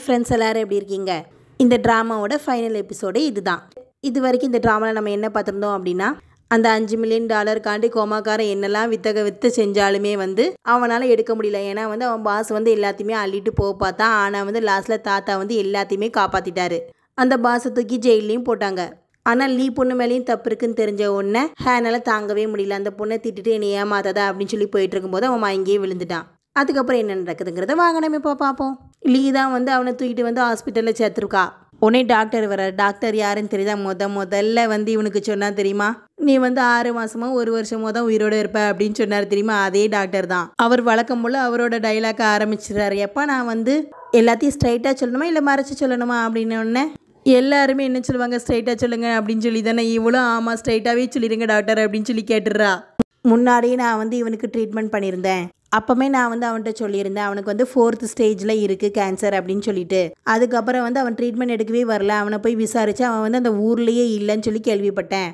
Friends எல்லாரும் எப்படி இருக்கீங்க? இந்த ட்ராமாவோட ஃபைனல் எபிசோடு இதுதான். இது வரைக்கும் இந்த ட்ராமாவில் நம்ம என்ன பார்த்துருந்தோம் அப்படின்னா, அந்த $5 மில்லியன் கோமாக்காரன் என்னெல்லாம் வித்து செஞ்சாலுமே அவனால் எடுக்க முடியல. ஏன்னா அவன் பாஸ் எல்லாத்தையுமே அள்ளிட்டு போக பார்த்தா. ஆனால் லாஸ்ட்டில் தாத்தா எல்லாத்தையுமே காப்பாற்றிட்டாரு. அந்த பாஸை தூக்கி ஜெயிலையும் போட்டாங்க. ஆனால் லீ பொண்ணு மேலேயும் தப்பு இருக்குன்னு தெரிஞ்ச உடனே ஹேனால் தாங்கவே முடியல. அந்த பொண்ணை திட்டுட்டு என்னை ஏமாத்தாதா அப்படின்னு சொல்லி போயிட்டு இருக்கும்போது அவன் மயங்கியே விழுந்துட்டான். அதுக்கப்புறம் என்ன நடக்குதுங்கிறத வாங்க நம்ம இப்போ பார்ப்போம். லீ தான் அவனை தூக்கிட்டு ஹாஸ்பிட்டலில் சேர்த்துருக்கா. உடனே டாக்டர் வர்றார். டாக்டர் யாருன்னு தெரியுதா? முதல்ல இவனுக்கு சொன்னா தெரியுமா, நீ 6 மாசமோ 1 வருஷமோ தான் உயிரோடு இருப்ப அப்படின்னு சொன்னார் தெரியுமா? அதே டாக்டர் தான். அவர் வழக்கம் போல் அவரோட டைலாக் ஆரம்பிச்சிடறாரு. எப்போ நான் எல்லாத்தையும் ஸ்ட்ரைட்டாக சொல்லணுமா இல்லை மறைச்சி சொல்லணுமா அப்படின்னு உடனே எல்லாருமே என்ன சொல்லுவாங்க, ஸ்ட்ரைட்டாக சொல்லுங்க அப்படின்னு சொல்லி தானே. இவ்வளோ ஆமாம் ஸ்ட்ரைட்டாகவே சொல்லிடுங்க டாக்டர் அப்படின்னு சொல்லி கேட்டுடுறா. முன்னாடியே நான் இவனுக்கு ட்ரீட்மெண்ட் பண்ணியிருந்தேன். அப்போமே நான் அவன்கிட்ட சொல்லியிருந்தேன் அவனுக்கு 4th ஸ்டேஜில் இருக்குது கேன்சர் அப்படின்னு சொல்லிட்டு. அதுக்கப்புறம் அவன் ட்ரீட்மெண்ட் எடுக்கவே வரல. அவனை போய் விசாரித்து அவன் அந்த ஊர்லேயே இல்லைன்னு சொல்லி கேள்விப்பட்டேன்.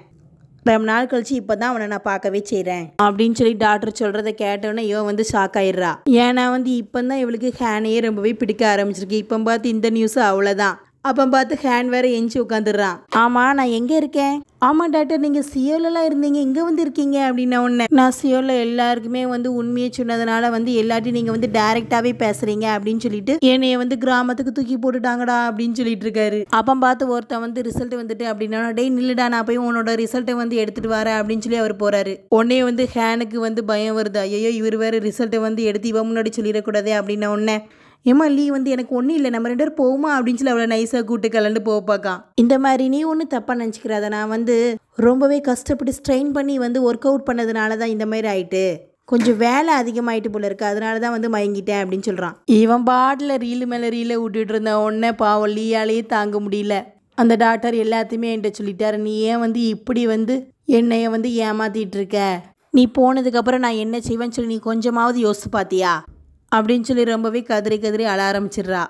ரொம்ப நாள் கழிச்சு இப்போ தான் அவனை நான் பார்க்கவே செய்கிறேன் அப்படின்னு சொல்லி டாக்டர் சொல்கிறத கேட்டோன்னே இவன் ஷாக் ஆயிடுறா. ஏன்னா இப்போ தான் இவளுக்கு ஹேனையே ரொம்பவே பிடிக்க ஆரம்பிச்சிருக்கு. இப்போ பார்த்து இந்த நியூஸ் அவ்வளோதான். அப்போ பார்த்து ஹேண்ட் வேற எஞ்சி உட்காந்துடுறான். ஆமாம் நான் எங்கே இருக்கேன்? ஆமாம் டாக்டர் நீங்கள் சியோலலாம் இருந்தீங்க, இங்கே இருக்கீங்க அப்படின்ன உடனே நான் சியோலில் எல்லாருக்குமே உண்மையை சொன்னதுனால எல்லாத்தையும் நீங்கள் டைரெக்டாகவே பேசுகிறீங்க அப்படின்னு சொல்லிட்டு என்னைய கிராமத்துக்கு தூக்கி போட்டுட்டாங்கடா அப்படின்னு சொல்லிட்டு இருக்காரு. அப்போ பார்த்து ஒருத்தன் ரிசல்ட் வந்துட்டு அப்படின்னா, டேய் நில்லுடா நான் போய் உன்னோட ரிசல்ட்டை எடுத்துட்டு வரேன் அப்படின்னு சொல்லி அவர் போகிறாரு. உடனே ஹேனுக்கு பயம் வருது. ஐயோ இவர் வேறு ரிசல்ட்டை எடுத்து இவன் முன்னாடி சொல்லிடக்கூடாதே அப்படின்ன உடனே, ஏமா லீ எனக்கு ஒன்றும் இல்லை, நம்ம 2 பேரும் போகுமா அப்படின்னு சொல்லி அவளை நைஸாக கூட்டு கலந்து போக பார்க்கான். இந்த மாதிரி நீ ஒன்றும் தப்பாக நினச்சிக்கிறாத, நான் ரொம்பவே கஷ்டப்பட்டு ஸ்ட்ரெயின் பண்ணி ஒர்க் அவுட் பண்ணதுனால தான் இந்த மாதிரி ஆயிட்டு, கொஞ்சம் வேலை அதிகமாயிட்டு போல இருக்கு, அதனால தான் மயங்கிட்டேன் அப்படின்னு சொல்கிறான். இவன் பாட்டில் ரீலு மேலே ரீலை விட்டுட்டு இருந்த உடனே பாவம் லீயாலேயே தாங்க முடியல. அந்த டாக்டர் எல்லாத்தையுமே என்கிட்ட சொல்லிட்டாரு, நீ ஏன் இப்படி என்னைய ஏமாத்திட்டு இருக்க, நீ போனதுக்கப்புறம் நான் என்ன செய்வேன்னு சொல்லி நீ கொஞ்சமாவது யோசிச்சு பார்த்தியா அப்படின்னு சொல்லி ரொம்பவே கதறி அழ ஆரம்பிச்சிடுறா.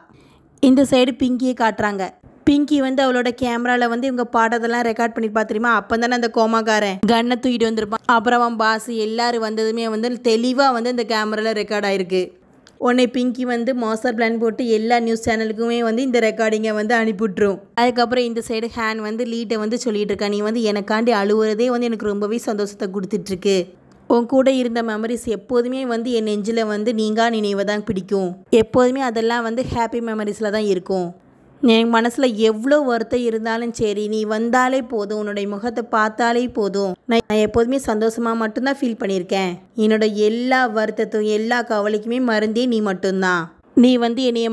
இந்த சைடு பிங்கியை காட்டுறாங்க. பிங்கி அவளோட கேமராவில் இவங்க பாடத்தெல்லாம் ரெக்கார்ட் பண்ணிப்பா தெரியுமா? அப்போ தானே அந்த கோமாக்காரன் கன்னை தூக்கிட்டு வந்திருப்பான். அப்புறம் அவன் பாஸ் எல்லாரும் வந்ததுமே தெளிவாக இந்த கேமராவில் ரெக்கார்ட் ஆகிருக்கு. உடனே பிங்கி மாஸ்டர் பிளான் போட்டு எல்லா நியூஸ் சேனலுக்குமே இந்த ரெக்கார்டிங்கை அனுப்பிவிட்ரும். அதுக்கப்புறம் இந்த சைடு ஹேன் லீட்டை சொல்லிட்டு இருக்கா, நீ எனக்காண்டி அழுவுறதே எனக்கு ரொம்பவே சந்தோஷத்தை கொடுத்துட்ருக்கு. உன் கூட இருந்த மெமரிஸ் எப்போதுமே என் நெஞ்சில் நீங்கா நினைவை தான் பிடிக்கும். எப்போதுமே அதெல்லாம் ஹாப்பி மெமரிஸில் தான் இருக்கும். என் மனசில் எவ்வளோ வருத்தம் இருந்தாலும் சரி, நீ வந்தாலே போதும், உன்னுடைய முகத்தை பார்த்தாலே போதும், நான் எப்போதுமே சந்தோஷமாக மட்டும்தான் ஃபீல் பண்ணியிருக்கேன். என்னோட எல்லா வருத்தத்தும் எல்லா கவலைக்குமே மருந்தே நீ மட்டும்தான். நீ என்னைய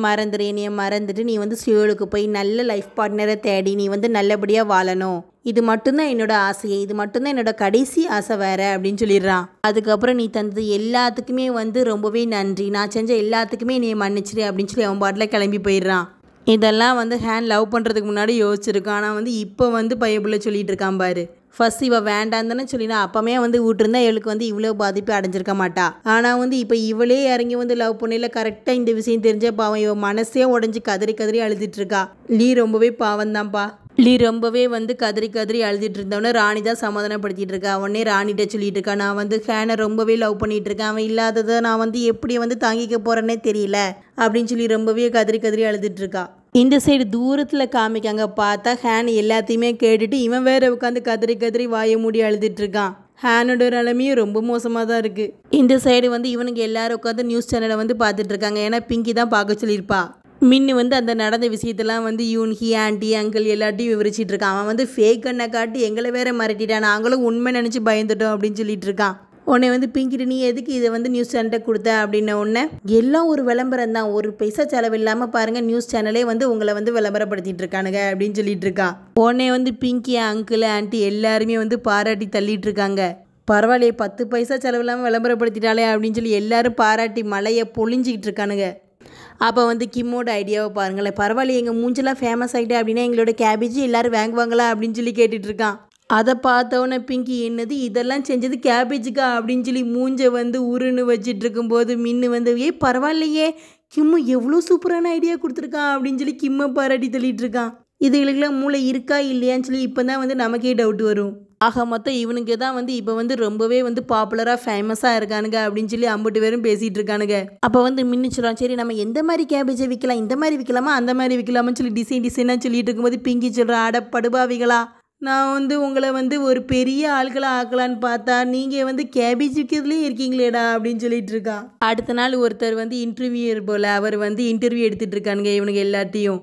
மறந்துட்டு நீ சியோலுக்கு போய் நல்ல லைஃப் பார்ட்னரை தேடி நீ நல்லபடியாக வாழணும். இது மட்டும்தான் என்னோட ஆசையே, இது மட்டும்தான் என்னோட கடைசி ஆசை வேற அப்படின்னு சொல்லிடுறான். அதுக்கப்புறம் நீ தந்தது எல்லாத்துக்குமே ரொம்பவே நன்றி, நான் செஞ்ச எல்லாத்துக்குமே நீ மன்னிச்சிரு அப்படின்னு சொல்லி அவன் பாட்டில் கிளம்பி போயிடுறான். இதெல்லாம் ஹேண்ட் லவ் பண்ணுறதுக்கு முன்னாடி யோசிச்சிருக்கான். ஆனால் இப்போ பயப்புள்ள சொல்லிட்டு இருக்கான் பாரு. ஃபர்ஸ்ட் இவ வேண்டாம் தானே சொல்லினா, அப்பமே விட்டுருந்தா இவளுக்கு இவ்வளோ பாதிப்பு அடைஞ்சிருக்க மாட்டா. ஆனால் இப்போ இவளே இறங்கி லவ் பண்ணல. கரெக்டாக இந்த விஷயம் தெரிஞ்ச பாவம் இவ மனசே உடஞ்சி கதறி அழுதுட்டு இருக்கா. லீ ரொம்பவே பாவம்தான்ப்பா. லீ ரொம்பவே கதறி அழுதுட்டு இருந்தவொடனே ராணி தான் சமாதானப்படுத்திட்டு இருக்கா. உடனே ராணிகிட்ட சொல்லிட்டு இருக்கா, நான் ஹேனை ரொம்பவே லவ் பண்ணிட்டு இருக்கேன், அவன் இல்லாததை நான் எப்படி தாங்கிக்க போறேன்னே தெரியல அப்படின்னு சொல்லி ரொம்பவே கதறி அழுதுட்டு இருக்கா. இந்த சைடு தூரத்தில் காமிக்காங்க. பார்த்தா ஹேன் எல்லாத்தையுமே கேட்டுட்டு இவன் வேற உட்காந்து கதறி வாய மூடி அழுதுட்டு இருக்கான். ஹேனோட நிலைமையும் ரொம்ப மோசமாக தான் இருக்குது. இந்த சைடு இவனுக்கு எல்லாரும் உட்காந்து நியூஸ் சேனலை பார்த்துட்டு இருக்காங்க. ஏன்னா பிங்கி தான் பார்க்க சொல்லியிருப்பா. மின்னு அந்த நடந்த விஷயத்தெல்லாம் யூன்ஹி ஆண்டி அங்கிள் எல்லாத்தையும் விவரிச்சிட்டு இருக்கான். அவன் ஃபேக் கண்ணை காட்டி எங்களை வேற மிரட்டிட்டான், நாங்களும் உண்மை நினச்சி பயந்துட்டோம் அப்படின்னு சொல்லிட்டு இருக்கான். உடனே பிங்கிட்டு நீ எதுக்கு இதை நியூஸ் சேனல்கிட்ட கொடுத்த அப்படின்ன உடனே, எல்லாம் ஒரு விளம்பரம் தான், 1 பைசா செலவு இல்லாமல் பாருங்கள் நியூஸ் சேனலே உங்களை விளம்பரப்படுத்திட்டு இருக்கானுங்க அப்படின்னு சொல்லிட்டு இருக்கா. உடனே பிங்கி அங்கிள் ஆண்டி எல்லாருமே பாராட்டி தள்ளிட்டு இருக்காங்க. பரவாயில்லையே 10 பைசா செலவு இல்லாமல் விளம்பரப்படுத்திட்டாலே அப்படின்னு சொல்லி எல்லாரும் பாராட்டி மலையை பொழிஞ்சிக்கிட்டு இருக்கானுங்க. அப்போ கிம்மோட ஐடியாவை பாருங்களேன். பரவாயில்ல எங்கள் மூஞ்செல்லாம் ஃபேமஸ் ஆகிட்டே அப்படின்னா எங்களோட கேபேஜ் எல்லோரும் வாங்குவாங்களா அப்படின்னு சொல்லி கேட்டுட்டு இருக்கான். அதை பார்த்தவொன்னே பிங்கி என்னது இதெல்லாம் செஞ்சது கேபேஜுக்கா அப்படின்னு சொல்லி மூஞ்சை உருன்னு வச்சிட்டு இருக்கும்போது மின்னு பரவாயில்லையே கிம்மு எவ்வளோ சூப்பரான ஐடியா கொடுத்துருக்கான் அப்படின்னு சொல்லி கிம்மை பாராட்டி தள்ளிட்டு இருக்கான். இதுகளுக்கெல்லாம் மூளை இருக்கா இல்லையான்னு சொல்லி இப்போ தான் நமக்கே டவுட் வரும். ஆக மொத்தம் இவனுக்கு தான் வந்து இப்போ வந்து ரொம்பவே வந்து பாப்புலராக ஃபேமஸாக இருக்கானுங்க அப்படின்னு சொல்லி அம்புட்டு பேரும் பேசிகிட்டு இருக்கானுங்க. அப்போ வந்து மின்னு சொல்லுவான், சரி நம்ம எந்த மாதிரி கேபேஜை விற்கலாம், இந்த மாதிரி விற்கலாமா அந்த மாதிரி விற்கலாமான்னு சொல்லி டிசைனாக சொல்லிட்டு இருக்கும்போது பிங்கி சொல்கிறான், அட படுபாவிகளா, நான் வந்து உங்களை வந்து ஒரு பெரிய ஆட்களாக ஆக்கலான்னு பார்த்தா நீங்கள் வந்து கேபேஜ் விற்கிறதுலேயே இருக்கீங்களேடா அப்படின்னு சொல்லிட்டு இருக்கா. அடுத்த நாள் ஒருத்தர் வந்து இன்டர்வியூர் போல் அவர் வந்து இன்டர்வியூ எடுத்துகிட்டு இருக்கானுங்க இவனுங்க எல்லாத்தையும்.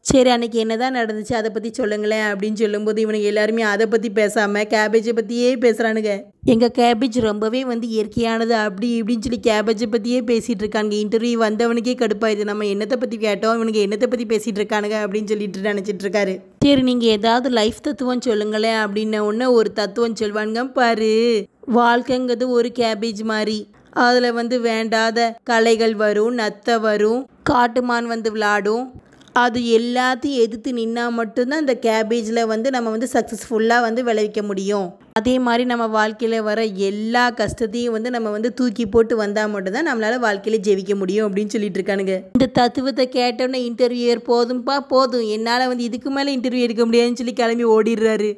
சரி அன்றைக்கி என்ன தான் நடந்துச்சு அதை பற்றி சொல்லுங்களேன் அப்படின்னு சொல்லும்போது இவனுங்க எல்லாருமே அதை பற்றி பேசாமல் கேபேஜை பற்றியே பேசுகிறானுங்க. எங்கள் கேபேஜ் ரொம்பவே வந்து இயற்கையானது அப்படி இப்படின்னு சொல்லி கேபேஜை பற்றியே பேசிகிட்டு இருக்கானுங்க. இன்டர்வியூ வந்தவனுக்கே கடுப்பாயுது, நம்ம என்னத்தை பற்றி கேட்டோம் இவனுங்க என்னத்தை பற்றி பேசிகிட்டு இருக்கானுங்க அப்படின்னு சொல்லிட்டு நினச்சிட்டு இருக்காரு. சரி நீங்கள் ஏதாவது லைஃப் தத்துவம் சொல்லுங்களேன் அப்படின்ன உடனே ஒரு தத்துவம் சொல்வானுங்க பாரு, வாழ்க்கைங்கிறது ஒரு கேபேஜ் மாதிரி, அதில் வந்து வேண்டாத களைகள் வரும், நத்தை வரும், காட்டுமான் வந்து விளாடும், அது எல்லாத்தையும் எதிர்த்து நின்னா மட்டும்தான் இந்த கேபேஜில் வந்து நம்ம வந்து சக்ஸஸ்ஃபுல்லாக வந்து விளைவிக்க முடியும். அதே மாதிரி நம்ம வாழ்க்கையில் வர எல்லா கஷ்டத்தையும் வந்து நம்ம வந்து தூக்கி போட்டு வந்தால் மட்டும்தான் நம்மளால் வாழ்க்கையில் ஜெயிக்க முடியும் அப்படின்னு சொல்லிட்டு இருக்கானுங்க. இந்த தத்துவத்தை கேட்டோன்னே இன்டர்வியூர் போதும்பா போதும், என்னால் வந்து இதுக்கு மேலே இன்டர்வியூ எடுக்க முடியாதுன்னு சொல்லி கிளம்பி ஓடிடுறாரு.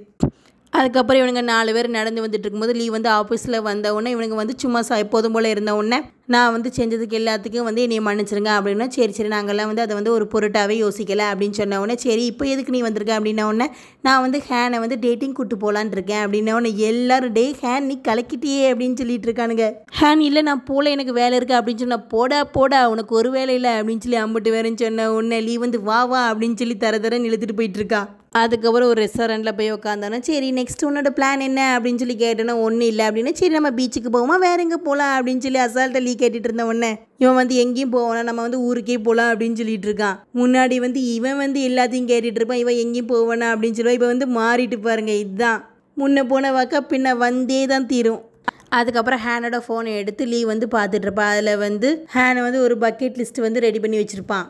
அதுக்கப்புறம் இவனுங்க 4 பேர் நடந்து வந்துட்டு இருக்கும்போது லீவ் வந்து ஆஃபீஸில் வந்தவுடனே இவனுங்க வந்து சும்மா எப்போதும் போல் இருந்த உடனே நான் வந்து செஞ்சதுக்கு எல்லாத்துக்கும் வந்து என்னை மன்னிச்சிருங்க அப்படின்னா சரி நாங்கள்லாம் வந்து அதை வந்து ஒரு பொருட்டாகவே யோசிக்கலை அப்படின்னு சொன்ன உடனே சரி இப்போ எதுக்கு நீ வந்திருக்க அப்படின்ன உடனே நான் வந்து ஹேனை வந்து டேட்டிங் கூட்டு போகலான் இருக்கேன் அப்படின்ன உடனே எல்லாரும் டே ஹேன் நீ கலக்கிட்டியே அப்படின்னு சொல்லிட்டு இருக்கானுங்க. ஹேன் இல்லை நான் போல எனக்கு வேலை இருக்குது அப்படின்னு சொன்னால் போடா உனக்கு ஒரு வேலை இல்லை அப்படின்னு சொல்லி அம்பிட்டு வேறுன்னு சொன்ன உடனே லீவ் வந்து வா அப்படின்னு சொல்லி தரன்னு இழுத்துட்டு போயிட்டு இருக்கா. அதுக்கப்புறம் ஒரு ரெஸ்டாரண்ட்டில் போய் உட்காந்தானே சரி நெக்ஸ்ட் உன்னோட பிளான் என்ன அப்படின்னு சொல்லி கேட்டோன்னா ஒன்றும் இல்லை அப்படின்னா சரி நம்ம பீச்சுக்கு போவோமா வேற எங்கே போகலாம் அப்படின்னு சொல்லி அசால்ட்டை லீ கேட்டுட்டு இருந்த உடனே இவன் வந்து எங்கேயும் போவானா நம்ம வந்து ஊருக்கே போகலாம் அப்படின்னு சொல்லிட்டு இருக்கான். முன்னாடி வந்து இவன் வந்து எல்லாத்தையும் கேட்டுட்டு இருப்பான், இவன் எங்கேயும் போவானா அப்படின்னு சொல்லுவான். இப்போ வந்து மாறிட்டு பாருங்க, இதுதான் முன்ன போன வாக்கா பின்ன வந்தே தான் தீரும். அதுக்கப்புறம் ஹேனோட ஃபோனை எடுத்து லீ வந்து பார்த்துட்ருப்பான். அதில் வந்து ஹேனை வந்து ஒரு பக்கெட் லிஸ்ட் வந்து ரெடி பண்ணி வச்சுருப்பான்.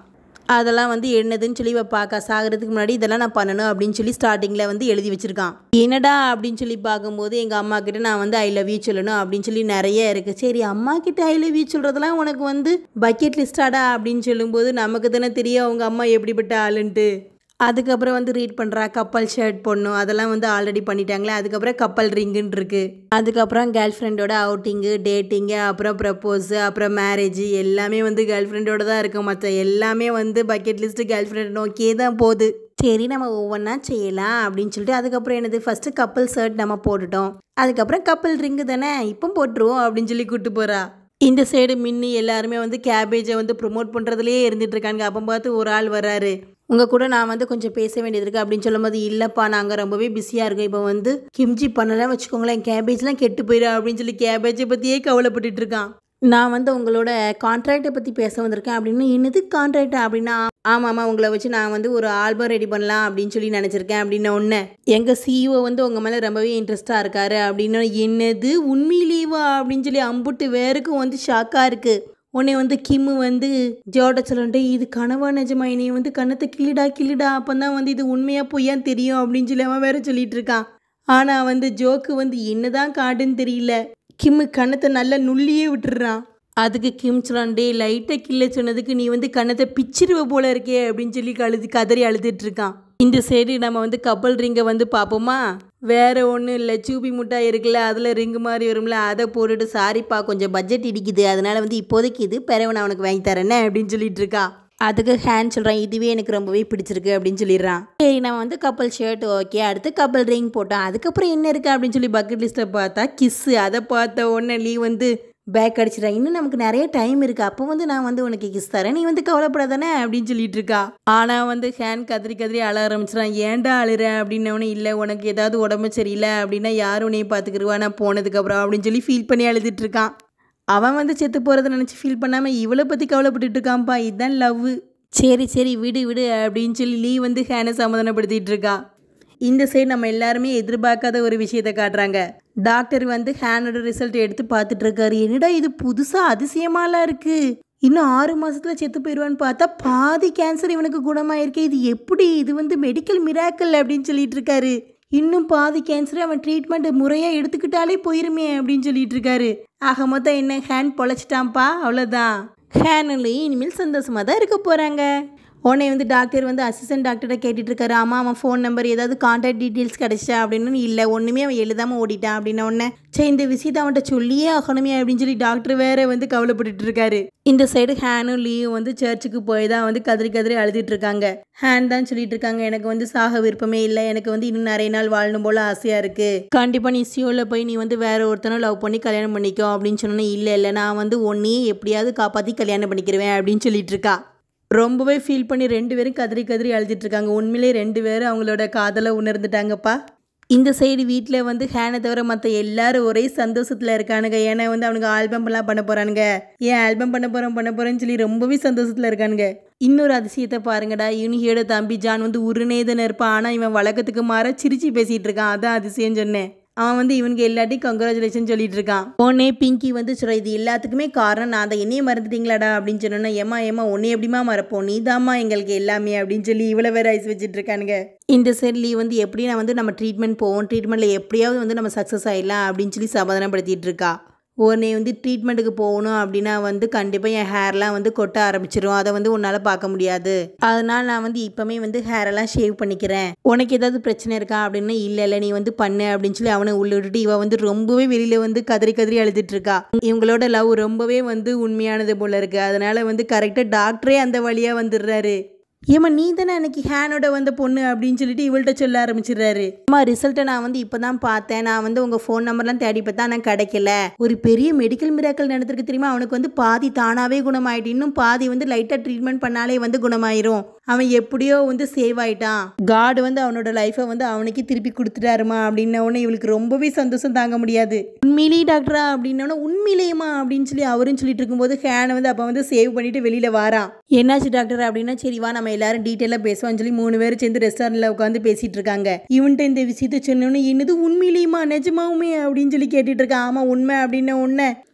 அதெல்லாம் வந்து என்னதுன்னு சொல்லி பார்க்க சாகிறதுக்கு முன்னாடி இதெல்லாம் நான் பண்ணணும் அப்படின்னு சொல்லி ஸ்டார்டிங்கில் வந்து எழுதி வச்சுருக்கான். என்னடா அப்படின்னு சொல்லி பார்க்கும்போது எங்கள் அம்மா கிட்ட நான் வந்து ஐ லவ் யூ சொல்லணும் அப்படின்னு சொல்லி நிறைய இருக்குது. சரி அம்மா கிட்ட ஐ லவ் யூ சொல்கிறதெல்லாம் உனக்கு வந்து பக்கெட் லிஸ்டாடா அப்படின்னு சொல்லும்போது நமக்கு தானே தெரியும் அவங்க அம்மா எப்படிப்பட்ட ஆளுன்ட்டு. அதுக்கப்புறம் வந்து ரீட் பண்ணுறா கப்பல் ஷர்ட் போடணும், அதெல்லாம் வந்து ஆல்ரெடி பண்ணிட்டாங்களே. அதுக்கப்புறம் கப்பல் ரிங்குன்னு இருக்குது. அதுக்கப்புறம் கேர்ள் ஃப்ரெண்டோட அவுட்டிங்கு டேட்டிங்கு அப்புறம் ப்ரப்போஸு அப்புறம் மேரேஜ் எல்லாமே வந்து கேர்ள் ஃப்ரெண்டோட தான் இருக்கும். மற்ற எல்லாமே வந்து பக்கெட் லிஸ்ட்டு கேர்ள் ஃப்ரெண்ட் நோக்கியே தான் போகுது. சரி நம்ம ஒவ்வொன்றா செய்யலாம் அப்படின்னு சொல்லிட்டு அதுக்கப்புறம் என்னது ஃபஸ்ட்டு கப்பல் ஷர்ட் நம்ம போட்டுட்டோம், அதுக்கப்புறம் கப்பல் ரிங்கு தானே இப்போ போட்டுருவோம் அப்படின்னு சொல்லி கூப்பிட்டு போகிறா. இந்த சைடு மின்னி எல்லாருமே வந்து கேபேஜை வந்து ப்ரொமோட் பண்ணுறதுலேயே இருந்துட்டு இருக்காங்க. அப்போ பார்த்து ஒரு ஆள் வராரு, உங்கள் கூட நான் வந்து கொஞ்சம் பேச வேண்டியது இருக்குது அப்படின்னு சொல்லும்போது இல்லைப்பா நாங்கள் ரொம்பவே பிஸியாக இருக்கோம், இப்போ வந்து கிம்ஜி பண்ணலாம் வச்சுக்கோங்களேன் கேபேஜ்லாம் கெட்டு போயிடும் அப்படின்னு சொல்லி கேபேஜை பற்றியே கவலைப்பட்டுட்டு இருக்கான். நான் வந்து உங்களோட கான்ட்ராக்டை பற்றி பேச வந்திருக்கேன் அப்படின்னு. என்னது கான்ட்ராக்டா அப்படின்னா ஆமாம்மா உங்களை வச்சு நான் வந்து ஒரு ஆல்பம் ரெடி பண்ணலாம் அப்படின்னு சொல்லி நினச்சிருக்கேன் அப்படின்ன ஒன்று எங்கள் சிஇஓ வந்து உங்கள் மேலே ரொம்பவே இன்ட்ரெஸ்ட்டாக இருக்காரு அப்படின்னு. என்னது உண்மையிலேவா அப்படின்னு சொல்லி அம்புட்டு வேறுக்கும் வந்து ஷாக்காக இருக்குது. உன்னை வந்து கிம்மு வந்து ஜோட சொல்லிட்டு இது கனவா நிஜமா, நீ வந்து கண்ணத்தை கிள்ளிடா அப்போ தான் வந்து இது உண்மையாக பொய்யான்னு தெரியும் அப்படின்னு சொல்லி அவன் வேற சொல்லிட்டு இருக்கான். ஆனால் வந்து ஜோக்கு வந்து என்னதான் காடுன்னு தெரியல, கிம்மு கண்ணத்தை நல்லா நுள்ளியே விட்டுடுறான். அதுக்கு கிம் சொல்லாண்டே லைட்டாக கிள்ள சொன்னதுக்கு நீ வந்து கண்ணத்தை பிச்சிருவ போல இருக்கே அப்படின்னு சொல்லி கதறி அழுதுட்டு இருக்கான். இந்த சைடு நம்ம வந்து கப்பல் ரிங்கை வந்து பார்ப்போமா, வேறு ஒன்றும் இல்லை சூப்பி முட்டாய் இருக்குல்ல அதில் ரிங்கு மாதிரி வரும்ல அதை போட்டுட்டு சாரிப்பா கொஞ்சம் பட்ஜெட் இடிக்குது அதனால் வந்து இப்போதைக்கு இது பிறகு அவனுக்கு வாங்கி தரேன்னே அப்படின்னு சொல்லிட்டு இருக்கா. அதுக்கு ஹேண்ட் சொல்கிறான் இதுவே எனக்கு ரொம்பவே பிடிச்சிருக்கு அப்படின்னு சொல்லிடுறான். சரி நம்ம வந்து கப்பல் ஷர்ட் ஓகே, அடுத்து கப்பல் ரிங் போட்டோம், அதுக்கப்புறம் என்ன இருக்குது அப்படின்னு சொல்லி பக்கெட் லிஸ்ட்டை பார்த்தா கிஸ்ஸு. அதை பார்த்த உடனே லீ வந்து பேக் அடிச்சிடறா, இன்னும் நமக்கு நிறைய டைம் இருக்குது, அப்போ வந்து நான் வந்து உனக்கு கிஸ் தரேன் நீ வந்து கவலைப்படாதானே அப்படின்னு சொல்லிட்டு இருக்கா. ஆனால் வந்து ஹேண்ட் கதறி அழ ஆரம்பிச்சிடான். ஏன்டா அழுற அப்படின்னவனே இல்லை உனக்கு ஏதாவது உடம்பு சரியில்லை அப்படின்னா யாரும் உன்னையும் பார்த்துக்கிருவா நான் போனதுக்கப்புறம் அப்படின்னு சொல்லி ஃபீல் பண்ணி அழுதுட்டு இருக்கான். அவன் வந்து செத்து போகிறத நினச்சி ஃபீல் பண்ணாமல் இவளை பற்றி கவலைப்பட்டுட்டு இருக்கான்ப்பா, இதுதான் லவ். சரி விடு அப்படின்னு சொல்லி லீ வந்து ஹேனை சமாதானப்படுத்திட்டு இருக்கா. இந்த சைடு நம்ம எல்லாருமே எதிர்பார்க்காத ஒரு விஷயத்தை காட்டுறாங்க. டாக்டர் வந்து ஹேனோட ரிசல்ட் எடுத்து பார்த்துட்டு இருக்காரு. என்னடா இது புதுசாக அதிசயமாலாம் இருக்குது, இன்னும் 6 மாதத்தில் செத்து போயிடுவான்னு பார்த்தா பாதி கேன்சர் இவனுக்கு குணமாயிருக்கு, இது எப்படி, இது வந்து மெடிக்கல் மிராக்கல் அப்படின்னு சொல்லிட்டு இருக்காரு. இன்னும் பாதி கேன்சரை அவன் ட்ரீட்மெண்ட் முறையாக எடுத்துக்கிட்டாலே போயிருமே அப்படின்னு சொல்லிட்டு இருக்காரு. ஆக மொத்தம் என்ன ஹேண்ட் பொழைச்சிட்டான்ப்பா, அவ்வளோதான். ஹேனுலையும் இனிமேல் சந்தோஷமாக தான் இருக்க போகிறாங்க. உடனே வந்து டாக்டர் வந்து அசிஸ்டன்ட் டாக்டரை கேட்டுட்டு இருக்காரு. ஆமாம் அவன் ஃபோன் நம்பர் ஏதாவது கான்டாக்ட் டீட்டெயில்ஸ் கிடச்சா அப்படின்னு. இல்லை ஒன்றுமே அவன் எழுதாமல் ஓடிட்டான் அப்படின்ன உடனே சரி இந்த விஷயத்தை அவன்கிட்ட சொல்லியே ஆகணுமே அப்படின்னு சொல்லி டாக்டர் வேற வந்து கவலைப்பட்டுட்டு இருக்காரு. இந்த சைடு ஹேனும் லீயும் வந்து சர்ச்சுக்கு போய் தான் வந்து கதறி கதறி அழுதுட்டு இருக்காங்க. ஹேன் தான் சொல்லிட்டு இருக்காங்க, எனக்கு வந்து சாக விருப்பமே இல்லை, எனக்கு வந்து இன்னும் நிறைய நாள் வாழணும் போல ஆசையாக இருக்குது, கண்டிப்பாக நீ சியோவில் போய் நீ வந்து வேற ஒருத்தனை லவ் பண்ணி கல்யாணம் பண்ணிக்கோ அப்படின்னு சொன்னோன்னே இல்லை நான் வந்து ஒன்றையே எப்படியாவது காப்பாற்றி கல்யாணம் பண்ணிக்கிடுவேன் அப்படின்னு சொல்லிட்டு இருக்கா. ரொம்பவே ஃபீல் பண்ணி 2 பேரும் கதறி கதறி அழுதுட்டு இருக்காங்க. உண்மையிலே 2 பேரும் அவங்களோட காதலை உணர்ந்துட்டாங்கப்பா. இந்த சைடு வீட்டில் வந்து ஹேனை தவிர மற்ற எல்லாரும் ஒரே சந்தோஷத்தில் இருக்கானுங்க. ஏன்னா வந்து அவனுக்கு ஆல்பம்லாம் பண்ண போகிறானுங்க. ஏன் ஆல்பம் பண்ண போகிறேன்னு சொல்லி ரொம்பவே சந்தோஷத்தில் இருக்கானுங்க. இன்னொரு அதிசயத்தை பாருங்கடா, யூனியோட தம்பி ஜான் வந்து உருநேதன இருப்பான். ஆனால் இவன் வழக்கத்துக்கு மாற சிரிச்சு பேசிகிட்டு இருக்கான். அதான் அதிசயம் சொன்னேன். அவன் வந்து இவனுக்கு எல்லாத்தையும் கங்க்ராச்சுலேஷன் சொல்லிட்டு இருக்கான். உடனே பிங்கி வந்து சொல்ற, இது எல்லாத்துக்குமே காரணம் நான் தான், என்னையே மறந்துட்டீங்களாடா அப்படின்னு சொன்னோன்னா, ஏமா உன்னை எப்படிமா மறப்போம், நீ தாம்மா எங்களுக்கு எல்லாமே அப்படின்னு சொல்லி இவ்வளோ வேற ஐஸ் வச்சுட்டு இருக்கானுங்க. இந்த சைட்லி வந்து எப்படி நான் வந்து நம்ம ட்ரீட்மெண்ட் போவோம், ட்ரீட்மெண்ட்டில் எப்படியாவது வந்து நம்ம சக்ஸஸ் ஆகிடலாம் அப்படின்னு சொல்லி சமாதானப்படுத்திட்டு இருக்கா. உடனே வந்து ட்ரீட்மெண்ட்டுக்கு போகணும் அப்படின்னா வந்து கண்டிப்பாக என் ஹேர்லாம் வந்து கொட்ட ஆரம்பிச்சிடும், அதை வந்து உன்னால் பார்க்க முடியாது, அதனால் நான் வந்து இப்போமே வந்து ஹேரெல்லாம் ஷேவ் பண்ணிக்கிறேன், உனக்கு ஏதாவது பிரச்சனை இருக்கா அப்படின்னு. இல்லை நீ வந்து பண்ணு அப்படின்னு சொல்லி அவனை உள்ள விட்டுட்டு இவன் வந்து ரொம்பவே வெளியில் வந்து கதறி கதறி அழுதுட்டு இருக்கா. இவங்களோட லவ் ரொம்பவே வந்து உண்மையானது போல இருக்குது. அதனால் வந்து கரெக்டாக டாக்டரே அந்த வழியாக வந்துடுறாரு. ஏம்மா நீ தானே அன்னைக்கு ஹேனோட வந்த பொண்ணு அப்படின்னு சொல்லிட்டு இவள்கிட்ட சொல்ல ஆரம்பிச்சிடுறாரு. அம்மா ரிசல்ட்டை நான் வந்து இப்போ தான் பார்த்தேன், நான் வந்து உங்கள் ஃபோன் நம்பர்லாம் தேடி பார்த்தா ஆனால் கிடைக்கல, ஒரு பெரிய மெடிக்கல் மிராக்கல் நடந்திருக்கு தெரியுமா, அவனுக்கு வந்து பாதி தானாகவே குணமாயிட்டு, இன்னும் பாதி வந்து லைட்டாக ட்ரீட்மெண்ட் பண்ணாலே வந்து குணமாயிரும், அவன் எப்படியோ வந்து சேவ் ஆயிட்டான், காடு வந்து அவனோட லைஃப்பை வந்து அவனுக்கு திருப்பி கொடுத்துட்டாருமா அப்படின்ன உடனே இவளுக்கு ரொம்பவே சந்தோஷம் தாங்க முடியாது. உண்மையிலேயே டாக்டரா அப்படின்னோன்னா உண்மையிலேயுமா அப்படின்னு சொல்லி அவரும் சொல்லிட்டு இருக்கும்போது ஹேனை வந்து அப்போ வந்து சேவ் பண்ணிட்டு வெளியில் வாரான். என்னாச்சு டாக்டர் அப்படின்னா, சரி வா நம்ம எல்லாரும் டீட்டெயிலாக பேசுவான்னு சொல்லி 3 பேரும் சேர்ந்து ரெஸ்டாரண்ட்டில் உட்காந்து பேசிகிட்டு இருக்காங்க. இவன்ட்ட இந்த விஷயத்த சொன்னோன்னு, என்னது உண்மையிலேயுமா நிஜமாவுமே அப்படின்னு சொல்லி கேட்டுட்டு இருக்கான். ஆமாம் உண்மை அப்படின்ன உடனே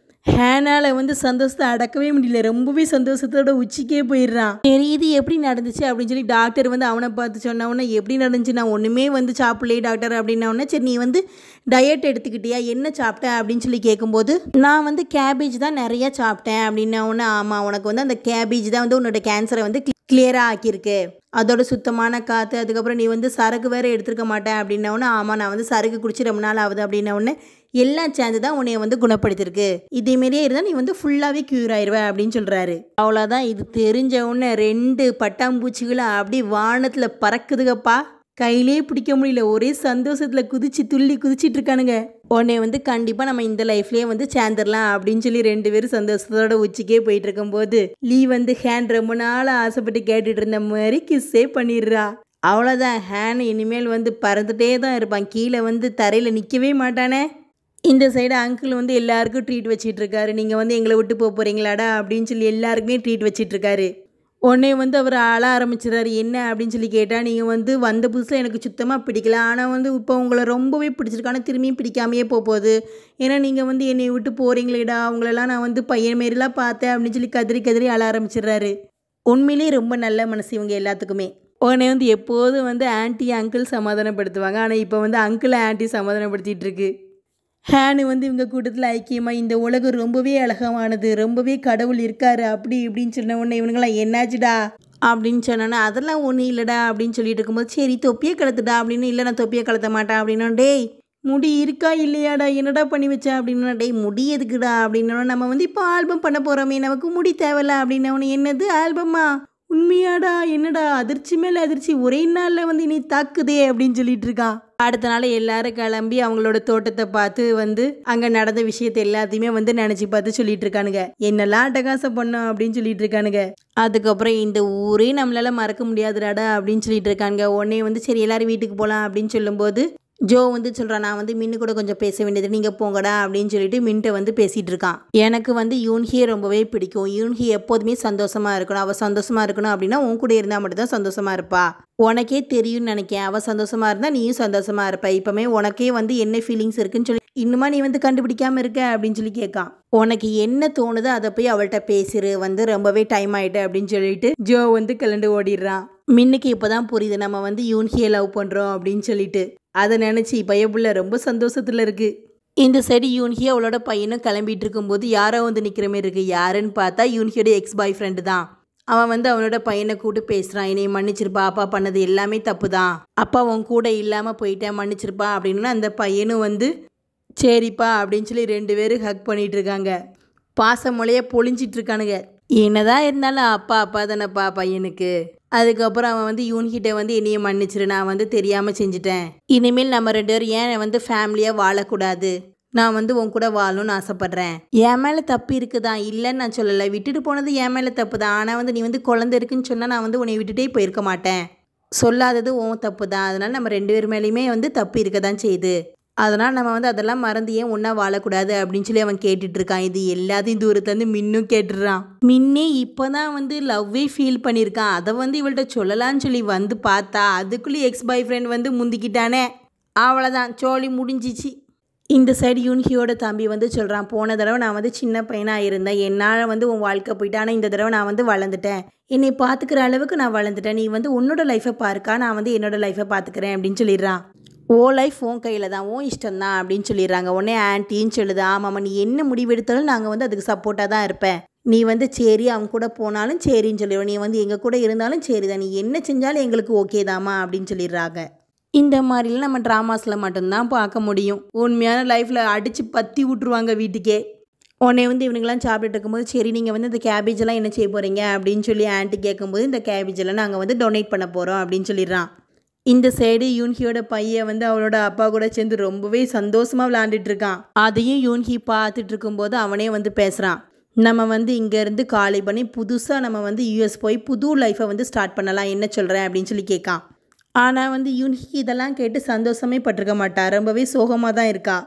ஹேனால் வந்து சந்தோஷத்தை அடக்கவே முடியல, ரொம்பவே சந்தோஷத்தோட உச்சிக்கே போயிடுறான். சரி இது எப்படி நடந்துச்சு அப்படின்னு சொல்லி டாக்டர் வந்து அவனை பார்த்து சொன்ன உடனே, எப்படி நடந்துச்சு, நான் ஒன்றுமே வந்து சாப்பிடலையே டாக்டர் அப்படின்ன உடனே, சரி நீ வந்து டயட் எடுத்துக்கிட்டியா, என்ன சாப்பிட்டேன் அப்படின்னு சொல்லி கேட்கும்போது, நான் வந்து கேபேஜ் தான் நிறையா சாப்பிட்டேன் அப்படின்ன உடனே, ஆமாம் உனக்கு வந்து அந்த கேபேஜ் தான் வந்து உன்னோட கேன்சரை வந்து கிளியராக ஆக்கியிருக்கு, அதோட சுத்தமான காற்று, அதுக்கப்புறம் நீ வந்து சரக்கு வேறு எடுத்துருக்க மாட்டேன் அப்படின்னவுடனே, ஆமாம் நான் வந்து சரக்கு குடிச்சு ரொம்ப நாள் ஆகுது அப்படின்ன உடனே, எல்லாம் சேர்ந்து தான் உன்னைய வந்து குணப்படுத்திருக்கு, இதேமாரியே இருந்தால் நீ வந்து ஃபுல்லாகவே க்யூர் ஆயிடுவ அப்படின்னு சொல்கிறாரு. அவ்வளோதான், இது தெரிஞ்ச உடனே 2 பட்டாம்பூச்சிகளை அப்படி வானத்தில் பறக்குதுகப்பா, கையிலே பிடிக்க முடியல, ஒரே சந்தோஷத்தில் குதிச்சு துள்ளி குதிச்சிட்டு இருக்கானுங்க. உடனே வந்து கண்டிப்பாக நம்ம இந்த லைஃப்லேயே வந்து சேர்ந்துடலாம் அப்படின்னு சொல்லி 2 பேரும் சந்தோஷத்தோட உச்சிக்கே போயிட்டு இருக்கும்போது லீ வந்து ஹேன் ரொம்ப நாள் ஆசைப்பட்டு கேட்டுட்டு இருந்த மாதிரி கிஸ்ஸே பண்ணிடுறா. அவ்வளோதான், ஹேன் இனிமேல் வந்து பறந்துட்டே தான் இருப்பான், கீழே வந்து தரையில் நிற்கவே மாட்டானே. இந்த சைடு அங்கிள் வந்து எல்லாருக்கும் ட்ரீட் வச்சிட்டு இருக்காரு. நீங்கள் வந்து எங்களை விட்டு போக போகிறீங்களாடா அப்படின்னு சொல்லி எல்லாருக்குமே ட்ரீட் வச்சிட்டு இருக்காரு. உடனே வந்து அவர் அழ ஆரம்பிச்சிடறாரு. என்ன அப்படின்னு சொல்லி கேட்டால், நீங்கள் வந்து வந்த புதுசில் எனக்கு சுத்தமாக பிடிக்கல, ஆனால் வந்து இப்போ உங்களை ரொம்பவே பிடிச்சிருக்கு, ஆனால் திரும்பியும் பிடிக்காமையே போகுது, ஏன்னா நீங்கள் வந்து என்னை விட்டு போகிறீங்களேடா, அவங்களெல்லாம் நான் வந்து பையன் மாரிலாம் பார்த்தேன் அப்படின்னு சொல்லி கதறி கதறி அழ ஆரம்பிச்சிடுறாரு. உண்மையிலே ரொம்ப நல்ல மனசு இவங்க எல்லாத்துக்குமே. உடனே வந்து எப்போதும் வந்து ஆன்ட்டி அங்கிள் சமாதானப்படுத்துவாங்க, ஆனால் இப்போ வந்து அங்கிளை ஆன்ட்டி சமாதானப்படுத்திட்டு இருக்கு. ஹேனு வந்து இவங்க கூட்டத்தில் ஐக்கியமாக, இந்த உலகம் ரொம்பவே அழகமானது, ரொம்பவே கடவுள் இருக்காரு அப்படி இப்படின்னு சொன்ன உடனே இவனுங்களாம் என்னாச்சுடா அப்படின்னு சொன்னோன்னா, அதெல்லாம் ஒன்றும் இல்லைடா அப்படின்னு சொல்லிட்டு இருக்கும்போது, சரி தொப்பியை கலத்துடா அப்படின்னு. இல்லை நான் தொப்பியை கலத்த மாட்டேன் அப்படின்னா, டேய் முடி இருக்கா இல்லையாடா, என்னடா பண்ணி வச்சேன் அப்படின்னா, டேய் முடி எதுக்குடா அப்படின்னா, நம்ம வந்து இப்போ ஆல்பம் பண்ண போகிறோமே, நமக்கு முடி தேவையில்ல அப்படின்னவனு, என்னது ஆல்பமா, உண்மையாடா, என்னடா அதிர்ச்சி மேலே அதிர்ச்சி, ஒரே நாளில் வந்து நீ தாக்குதே அப்படின்னு சொல்லிட்டு இருக்கான். அடுத்த நாள் எல்லாரும் கிளம்பி அவங்களோட தோட்டத்தை பார்த்து வந்து அங்கே நடந்த விஷயத்தை எல்லாத்தையுமே வந்து நினச்சி பார்த்து சொல்லிட்டு இருக்கானுங்க, என்னெல்லாம் அட்டகாசம் பண்ணோம் அப்படின்னு சொல்லிட்டு இருக்கானுங்க. அதுக்கப்புறம் இந்த ஊரே நம்மளால மறக்க முடியாதுடாடா அப்படின்னு சொல்லிட்டு இருக்கானுங்க. உடனே வந்து சரி எல்லாரும் வீட்டுக்கு போகலாம் அப்படின்னு சொல்லும்போது ஜோ வந்து சொல்கிறான், நான் வந்து மின்னு கூட கொஞ்சம் பேச வேண்டியது, நீங்கள் போங்கடா அப்படின்னு சொல்லிட்டு மின்ட்டை வந்து பேசிகிட்டு இருக்கான். எனக்கு வந்து யூன்ஹியை ரொம்பவே பிடிக்கும், யூன்ஹி எப்போதுமே சந்தோஷமாக இருக்கணும், அவள் சந்தோஷமாக இருக்கணும் அப்படின்னா உன் கூட இருந்தால் மட்டும்தான் சந்தோஷமாக இருப்பா, உனக்கே தெரியும்னு நினைக்கேன், அவள் சந்தோஷமாக இருந்தால் நீயும் சந்தோஷமாக இருப்ப, இப்போமே உனக்கே வந்து என்ன ஃபீலிங்ஸ் இருக்குன்னு சொல்லி இன்னுமா நீ வந்து கண்டுபிடிக்காமல் இருக்க அப்படின்னு சொல்லி கேட்கான். உனக்கு என்ன தோணுதோ அதை போய் அவள்கிட்ட பேசிரு, வந்து ரொம்பவே டைம் ஆகிட்டு அப்படின்னு சொல்லிட்டு ஜோ வந்து கிளண்டு ஓடிடுறான். மின்னுக்கு இப்போ தான் புரியுது நம்ம வந்து யூன்ஹியை லவ் பண்ணுறோம் அப்படின்னு சொல்லிட்டு, அதை நினச்சி பையப்புள்ள ரொம்ப சந்தோஷத்தில் இருக்குது. இந்த சைடு யூன்ஹி அவளோட பையனும் கிளம்பிட்டு இருக்கும்போது யாரோ வந்து நிற்கிற மாதிரி இருக்குது. யாருன்னு பார்த்தா யூன்ஹியோட எக்ஸ் பாய் ஃப்ரெண்டு தான். அவன் வந்து அவனோட பையனை கூப்பிட்டு பேசுகிறான், என்னை மன்னிச்சிருப்பா, அப்பா பண்ணது எல்லாமே தப்பு தான், அப்பா உன் கூட இல்லாமல் போயிட்டேன், மன்னிச்சிருப்பா அப்படின்னு அந்த பையனும் வந்து சரிப்பா அப்படின்னு சொல்லி 2 பேரும் ஹக் பண்ணிகிட்டு இருக்காங்க. பாசமொழியே பொழிஞ்சிட்டு இருக்கானுங்க. என்னதான் இருந்தாலும் அப்பா தானேப்பா பையனுக்கு. அதுக்கப்புறம் அவன் வந்து யூன்கிட்ட வந்து என்னையை மன்னிச்சிரு, நான் வந்து தெரியாமல் செஞ்சுட்டேன், இனிமேல் நம்ம 2 பேரும் ஏன் வந்து ஃபேமிலியாக வாழக்கூடாது, நான் வந்து உன் கூட வாழணும்னு ஆசைப்பட்றேன். என் மேலே தப்பு இருக்குதான், இல்லைன்னு நான் சொல்லலை, விட்டுட்டு போனது என் மேலே தப்பு தான். ஆனால் வந்து நீ வந்து குழந்தை இருக்குன்னு சொன்னால் நான் வந்து உன்னை விட்டுட்டே போயிருக்க மாட்டேன், சொல்லாதது உன் தப்பு தான். அதனால் நம்ம 2 பேர் மேலேயுமே வந்து தப்பு இருக்க தான் செய்யுது, அதனால் நம்ம வந்து அதெல்லாம் மறந்து ஏன் ஒன்றா வாழக்கூடாது அப்படின்னு சொல்லி அவன் கேட்டுட்டு இருக்கான். இது எல்லாத்தையும் தூரத்துலேருந்து மின்னும் கேட்டுடுறான். மின்னே இப்போ தான் வந்து லவ்வே ஃபீல் பண்ணியிருக்கான். அதை வந்து இவள்கிட்ட சொல்லலான்னு சொல்லி வந்து பார்த்தா அதுக்குள்ளே எக்ஸ் பாய் ஃப்ரெண்ட் வந்து முந்திக்கிட்டானே. அவ்வளோதான், சோழி முடிஞ்சிச்சு. இந்த சைடு யூன்ஹியோட தம்பி வந்து சொல்கிறான், போன தடவை நான் வந்து சின்ன பையனாக இருந்தேன், என்னால் வந்து உன் வாழ்க்கை போயிட்டேன், ஆனால் இந்த தடவை நான் வந்து வளர்ந்துட்டேன், என்னை பார்த்துக்கிற அளவுக்கு நான் வளர்ந்துட்டேன், நீ வந்து உன்னோட லைஃப்பை பார்க்கா, நான் வந்து என்னோடய லைஃப்பை பார்த்துக்கிறேன் அப்படின்னு சொல்லிடுறான். ஓ லைஃப் உன் கையில் தான், ஓ இஷ்டம் தான் அப்படின்னு சொல்லிடுறாங்க. உடனே ஆன்ட்டின்னு சொல்லுது, ஆமாம்மா நீ என்ன முடிவெடுத்தாலும் நாங்கள் வந்து அதுக்கு சப்போர்ட்டாக தான் இருப்பேன், நீ வந்து சரி அவங்க கூட போனாலும் சரின்னு சொல்லிடுவோம், நீ வந்து எங்கள் கூட இருந்தாலும் சரி தான், நீ என்ன செஞ்சாலும் எங்களுக்கு ஓகே தாம்மா அப்படின்னு சொல்லிடுறாங்க. இந்த மாதிரிலாம் நம்ம ட்ராமாஸில் மட்டும்தான் பார்க்க முடியும். உண்மையான லைஃப்பில் அடித்து பற்றி விட்ருவாங்க வீட்டுக்கே. உடனே வந்து இவனுங்கெல்லாம் சாப்பிட்டுட்டு இருக்கும்போது, சரி நீங்கள் வந்து இந்த கேபேஜெல்லாம் என்ன செய்ய போகிறீங்க அப்படின்னு சொல்லி ஆன்ட்டி கேட்கும்போது, இந்த கேபேஜெல்லாம் நாங்கள் வந்து டொனேட் பண்ண போகிறோம் அப்படின்னு சொல்லிடுறான். இந்த சைடு யூன்ஹியோட பையன் வந்து அவனோட அப்பா கூட சேர்ந்து ரொம்பவே சந்தோஷமாக விளையாண்டுட்டு இருக்கான். அதையும் யூன்ஹி பார்த்துட்டு இருக்கும்போது அவனே வந்து பேசுகிறான், நம்ம வந்து இங்கேருந்து காலி பண்ணி புதுசாக நம்ம வந்து யூஎஸ் போய் புது லைஃப்பை வந்து ஸ்டார்ட் பண்ணலாம், என்ன சொல்கிறேன் அப்படின்னு சொல்லி கேட்கான். ஆனால் வந்து யூன்ஹி இதெல்லாம் கேட்டு சந்தோஷமே பட்டிருக்க மாட்டா, ரொம்பவே சோகமாக தான் இருக்கா.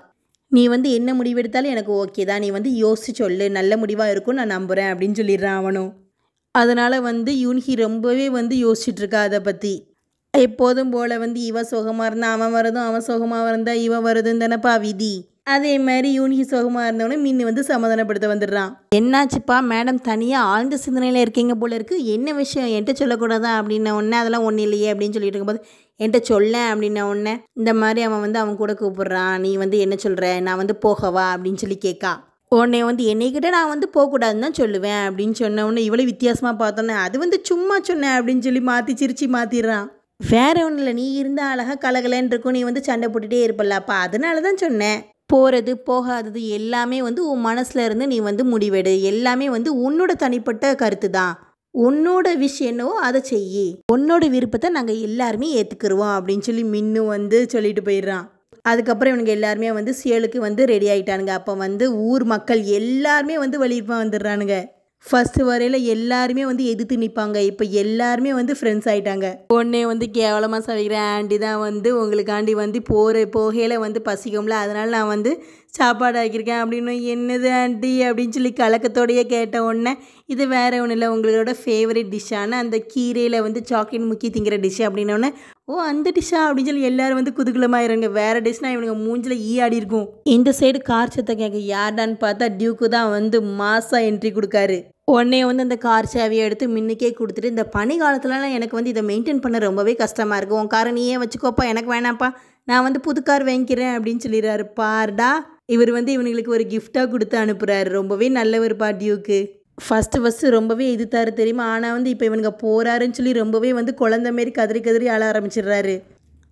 நீ வந்து என்ன முடிவெடுத்தாலும் எனக்கு ஓகே தான், நீ வந்து யோசிச்சு சொல்லு, நல்ல முடிவாக இருக்கும் நான் நம்புகிறேன் அப்படின்னு சொல்லிடுறான் அவனும். அதனால் வந்து யூன்ஹி ரொம்பவே வந்து யோசிச்சுட்டு இருக்கா அதை பற்றி. எப்போதும் போல் வந்து இவ சோகமாக இருந்தால் அவன் வரதும், அவன் சோகமாக இருந்தால் இவன் வருதுன்னு தானேப்பா விதி. அதே மாதிரி யூன்ஹி சோகமாக இருந்தவனே மின்னு வந்து சமாதானப்படுத்த வந்துடுறான். என்னாச்சுப்பா மேடம் தனியாக ஆழ்ந்த சிந்தனையில் இருக்கீங்க போல இருக்குது, என்ன விஷயம் என்கிட்ட சொல்லக்கூடாதா அப்படின்ன உடனே, அதெல்லாம் ஒன்றும் இல்லையே அப்படின்னு சொல்லிட்டு இருக்கும்போது, என்கிட்ட சொல்ல அப்படின்ன உடனே இந்த மாதிரி அவன் வந்து அவன் கூட கூப்பிட்றான். நீ வந்து என்ன சொல்கிற, நான் வந்து போகவா அப்படின்னு சொல்லி கேட்கா. உடனே வந்து என்னைக்கிட்ட நான் வந்து போகக்கூடாதுன்னு தான் சொல்லுவேன் அப்படின்னு சொன்ன உடனே இவ்வளோ வித்தியாசமாக பார்த்தோன்னே, அது வந்து சும்மா சொன்னேன் அப்படின்னு சொல்லி மாற்றி சிரித்து மாற்றிடுறான். வேற ஒன்றும் இல்லை, நீ இருந்தால் அழகாக கலகலன்னு இருக்கும், நீ வந்து சண்டை போட்டுகிட்டே இருப்பல்லப்பா, அதனால தான் சொன்னேன். போகிறது போகாதது எல்லாமே வந்து உன் மனசில் இருந்து நீ வந்து முடிவெடு, எல்லாமே வந்து உன்னோட தனிப்பட்ட கருத்து தான், உன்னோட விஷயம் என்னவோ அதை செய்யி, உன்னோட விருப்பத்தை நாங்கள் எல்லாருமே ஏற்றுக்குருவோம் அப்படின்னு சொல்லி மின்னு வந்து சொல்லிட்டு போயிடுறான். அதுக்கப்புறம் இவனுங்க எல்லாருமே வந்து சேலுக்கு வந்து ரெடி ஆகிட்டானுங்க. அப்போ வந்து ஊர் மக்கள் எல்லாருமே வந்து வழியப்பா வந்துடுறானுங்க. ஃபஸ்ட்டு வரையில் எல்லாருமே வந்து எதிர்த்து நிற்பாங்க, இப்போ எல்லாருமே வந்து ஃப்ரெண்ட்ஸ் ஆகிட்டாங்க. உடனே வந்து கேவலமாக சமைக்கிற ஆண்டி தான் வந்து உங்களுக்காண்டி வந்து போகையில் வந்து பசிக்கும்ல, அதனால் நான் வந்து சாப்பாடு ஆக்கியிருக்கேன் அப்படின்னு. என்னது ஆண்டி அப்படின்னு சொல்லி கலக்கத்தோடையே கேட்ட உடனே, இது வேறு ஒன்றும் இல்லை, உங்களோட ஃபேவரட் டிஷ்ஷான அந்த கீரையில் வந்து சாக்லேட் முக்கி திங்கிற டிஷ்ஷு அப்படின்னோடனே, ஓ அந்த டிஷ்ஷா அப்படின்னு சொல்லி எல்லோரும் வந்து குதூகலமாயிருங்க. வேறு டிஷ்னால் இவனுங்க மூஞ்சில் ஆடி இருக்கும். இந்த சைடு கார் சத்தம் கேட்க யார்டான்னு பார்த்தா டியூக்கு தான் வந்து மாசாக என்ட்ரி கொடுக்காரு. உடனே வந்து அந்த கார் சேவையை எடுத்து மின்னுக்கே கொடுத்துட்டு, இந்த பனி காலத்துலலாம் எனக்கு வந்து இதை மெயின்டைன் பண்ண ரொம்பவே கஷ்டமாக இருக்குது, உன் காரை நீயே வச்சுக்கோப்பா, எனக்கு வேணாம்ப்பா, நான் வந்து புது கார் வாங்கிக்கிறேன் அப்படின்னு சொல்லிடுறாரு. பாருடா, இவர் வந்து இவனுங்களுக்கு ஒரு கிஃப்டாக கொடுத்து அனுப்புகிறாரு. ரொம்பவே நல்லவருப்பா டியூக்கு. ஃபஸ்ட்டு ரொம்பவே எதிர்த்தாரு தெரியுமா, ஆனால் வந்து இப்போ இவனுங்க போகிறாருன்னு சொல்லி ரொம்பவே வந்து குழந்த மாரி கதறி அழ ஆரம்பிச்சிடுறாரு.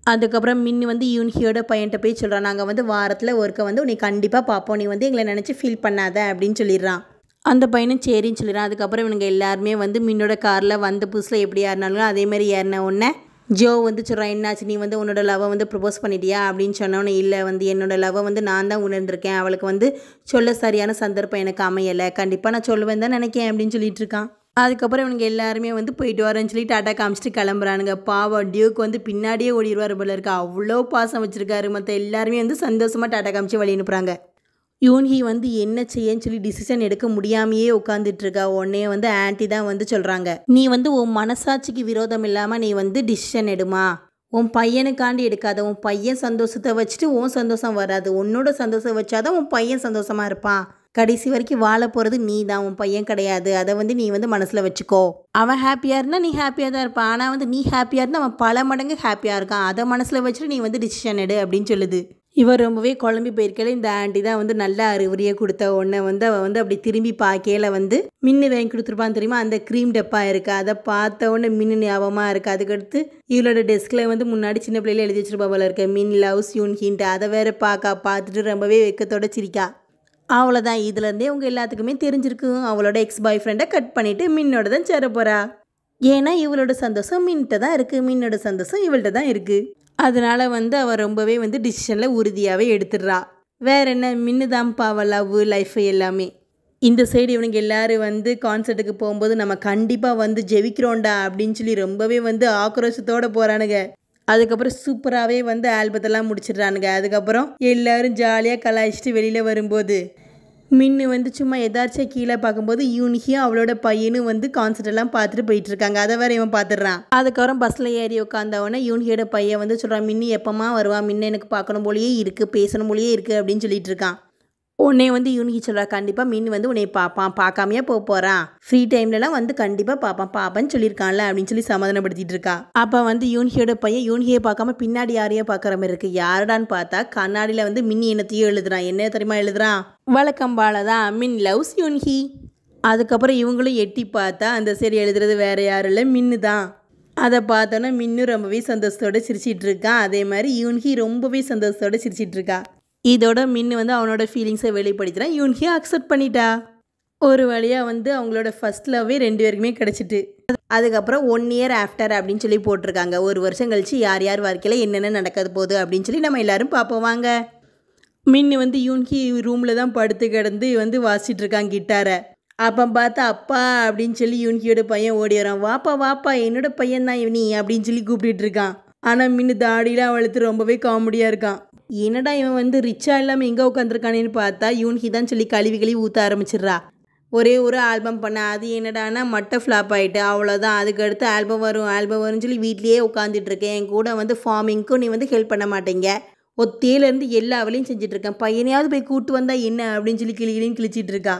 அதுக்கப்புறம் மின்னு வந்து யூன்ஹியோட பையன்கிட்ட போய் சொல்கிறான், நாங்கள் வந்து வாரத்தில் ஒருக்க வந்து உன்னை கண்டிப்பாக பார்ப்போம், நீ வந்து எங்களை நினச்சி ஃபீல் பண்ணாத அப்படின்னு சொல்லிடுறான். அந்த பையனும் சரின்னு சொல்லிடுறான். அதுக்கப்புறம் இவனுங்க எல்லாருமே வந்து மின்னோட காரில் வந்த புதுசில் எப்படி ஏறினாலும் அதேமாதிரி ஏறின உடனே ஜோ வந்து சொல்கிறான், என்னாச்சு நீ வந்து உன்னோட லவ்வை வந்து ப்ரப்போஸ் பண்ணிட்டியா அப்படின்னு சொன்னோன்னே, இல்லை வந்து என்னோடய லவ்வை வந்து நான் தான் உணர்ந்திருக்கேன், அவளுக்கு வந்து சொல்ல சரியான சந்தர்ப்பம் எனக்கு அமையலை, கண்டிப்பாக நான் சொல்லுவேன் தான் நினைக்கேன் அப்படின்னு சொல்லிட்டு இருக்கான். அதுக்கப்புறம் இவனுங்க எல்லாருமே வந்து போயிட்டு வரேன்னு சொல்லி டாட்டா காமிச்சிட்டு கிளம்புறானுங்க. பாவம் டியூக்கு வந்து பின்னாடியே ஓடிடுவார் போல இருக்கு, அவ்வளோ பாசம் வச்சுருக்காரு. மற்ற எல்லாருமே வந்து சந்தோஷமாக டாட்டா காமிச்சு வழி அனுப்புகிறாங்க. யூன்ஹி வந்து என்ன செய்யன்னு சொல்லி டிசிஷன் எடுக்க முடியாமையே உட்காந்துட்ருக்கா. உடனே வந்து ஆன்ட்டி தான் வந்து சொல்கிறாங்க, நீ வந்து உன் மனசாட்சிக்கு விரோதம் இல்லாமல் நீ வந்து டிசிஷன் எடுமா, உன் பையனுக்காண்டி எடுக்காத, உன் பையன் சந்தோஷத்தை வச்சுட்டு உன் சந்தோஷம் வராது, உன்னோட சந்தோஷம் வச்சாதான் உன் பையன் சந்தோஷமாக இருப்பான், கடைசி வரைக்கும் வாழ போகிறது நீ தான், உன் பையன் கிடையாது, அதை வந்து நீ வந்து மனசில் வச்சுக்கோ, அவன் ஹாப்பியாக இருந்தால் நீ ஹாப்பியாக தான் இருப்பான், ஆனால் வந்து நீ ஹாப்பியாக இருந்தால் அவன் பல மடங்கு ஹாப்பியாக இருக்கான், அதை மனசில் வச்சுட்டு நீ வந்து டிசிஷன் எடு அப்படின்னு சொல்லுது. இவர் ரொம்பவே குழம்பி போயிருக்கல. இந்த ஆண்டி தான் வந்து நல்ல அறிவுரையை கொடுத்த உடனே வந்து அவள் வந்து அப்படி திரும்பி பார்க்கையில வந்து மின்னு வாங்கி கொடுத்துருப்பான்னு தெரியுமா, அந்த க்ரீம் டப்பா இருக்குது. அதை பார்த்த உடனே மின்னு ஞாபகமாக இருக்குது. அதுக்கடுத்து இவளோட டெஸ்கில் வந்து முன்னாடி சின்ன பிள்ளையில எழுதி வச்சிருப்பா போல இருக்க, மின் லவ்ஸ் யூன் ஹிண்ட். அதை வேற பார்த்துட்டு ரொம்பவே வெக்கத்தோட சிரிக்கா. அவ்வளோதான், இதுலேருந்தே உங்கள் எல்லாத்துக்குமே தெரிஞ்சிருக்கும், அவளோட எக்ஸ் பாய் ஃப்ரெண்டை கட் பண்ணிவிட்டு மின்னோட தான் சேர போகிறா. ஏன்னா இவளோட சந்தோஷம் மின்கிட்ட தான் இருக்குது, மின்னோட சந்தோஷம் இவள்கிட்ட தான் இருக்குது. அதனால் வந்து அவள் ரொம்பவே வந்து டிசிஷனில் உறுதியாகவே எடுத்துடுறா. வேற என்ன, மின்னு தான்ப்பா அவள் லவ் லைஃப் எல்லாமே. இந்த சைடு இவனுங்க எல்லோரும் வந்து கான்சர்ட்டுக்கு போகும்போது நம்ம கண்டிப்பாக வந்து ஜெயிக்கிறோண்டா அப்படின்னு சொல்லி ரொம்பவே வந்து ஆக்ரோஷத்தோடு போகிறானுங்க. அதுக்கப்புறம் சூப்பராகவே வந்து ஆல்பத்தெல்லாம் முடிச்சிடுறானுங்க. அதுக்கப்புறம் எல்லோரும் ஜாலியாக கலாய்ச்சிட்டு வெளியில் வரும்போது மின்னு வந்து சும்மா எதாச்சும் கீழே பார்க்கும்போது யூனியும் அவளோட பையனும் வந்து கான்சர்ட் எல்லாம் பார்த்துட்டு போயிட்டு இருக்காங்க. அதை வேற இவன் பார்த்துடுறான். அதுக்கப்புறம் பஸ்ஸில் ஏறி உட்காந்தவொடனே யூனியோட பையன் வந்து சொல்கிறான், மின்னு எப்பமா வருவா, மின்னு எனக்கு பார்க்கணும் போலயே இருக்குது, பேசணும் போலயே இருக்குது அப்படின்னு சொல்லிட்டு இருக்கான். உடனே வந்து யூனிக்கு சொல்கிறா, கண்டிப்பாக மின்னு வந்து உன்னை பார்ப்பான், பார்க்காமையே போகிறான், ஃப்ரீ டைம்லலாம் வந்து கண்டிப்பாக பார்ப்பான்னு சொல்லியிருக்கான்ல அப்படின்னு சொல்லி சமாதானப்படுத்திட்டு இருக்கா. அப்போ வந்து யூனியோட பையன் யூனியை பார்க்காம பின்னாடி யாரையோ பார்க்குற மாதிரி இருக்குது. யாருடான்னு பார்த்தா கண்ணாடியில் வந்து மின்னி என்னத்தையும் எழுதுறான். என்ன தெரியுமா எழுதுறான், வழக்கம்பால தான் மின் லவ்ஸ் யூன்ஹி. அதுக்கப்புறம் இவங்களும் எட்டி பார்த்தா அந்த சரி எழுதுறது வேறு யாரும் இல்லை, மின்னு தான். அதை பார்த்தோன்னா மின்னு ரொம்பவே சந்தோஷத்தோடு சிரிச்சிட்டு இருக்கான். அதே மாதிரி யூன்ஹி ரொம்பவே சந்தோஷத்தோடு சிரிச்சிட்டு இருக்கா. இதோட மின்னு வந்து அவனோட ஃபீலிங்ஸை வெளிப்படுத்துகிறான். யூன்ஹியை அக்செப்ட் பண்ணிட்டா. ஒரு வழியாக வந்து அவங்களோட ஃபர்ஸ்ட் லவ்வே 2 பேருக்குமே கிடச்சிட்டு. அதுக்கப்புறம் 1 இயர் ஆஃப்டர் அப்படின்னு சொல்லி போட்டிருக்காங்க. 1 வருஷம் கழிச்சு யார் யார் வாழ்க்கையில் என்னென்ன நடக்காது போகுது அப்படின்னு சொல்லி நம்ம எல்லோரும் பார்ப்போம் வாங்க. மின்னு வந்து யூன்ஹி ரூமில் தான் படுத்து கிடந்து வந்து வாசிச்சுட்டு இருக்கான் கிட்டாரை. அப்போ பார்த்தா அப்பா அப்படின்னு சொல்லி யூன்ஹியோட பையன் ஓடி வரான். வாப்பா வாப்பா என்னோட பையன் தான் இவனி அப்படின்னு சொல்லி கூப்பிட்டு இருக்கான். ஆனால் மின்னு தாடிலாம் வளர்த்து ரொம்பவே காமெடியாக இருக்கான். என்னடா இவன் வந்து ரிச்சா இல்லாமல் எங்கே உட்காந்துருக்கானேன்னு பார்த்தா யூன்ஹி தான் சொல்லி கழுவி ஊற்ற ஆரம்பிச்சிடுறா. ஒரே ஒரு ஆல்பம் பண்ண, அது என்னடானா மட்டை ஃப்ளாப் ஆகிட்டு, அவ்வளோதான். அதுக்கடுத்து ஆல்பம் வரும்னு சொல்லி வீட்லேயே உட்காந்துட்டு இருக்கேன். என் கூட வந்து ஃபார்மிங்க்கும் நீ வந்து ஹெல்ப் பண்ண மாட்டேங்க, ஒத்தையிலேருந்து எல்லா வேலையும் செஞ்சிட்ருக்கேன், பையனையாவது போய் கூட்டு வந்தால் என்ன அப்படின்னு சொல்லி கிளின்னு கிழிச்சிட்டு இருக்கா.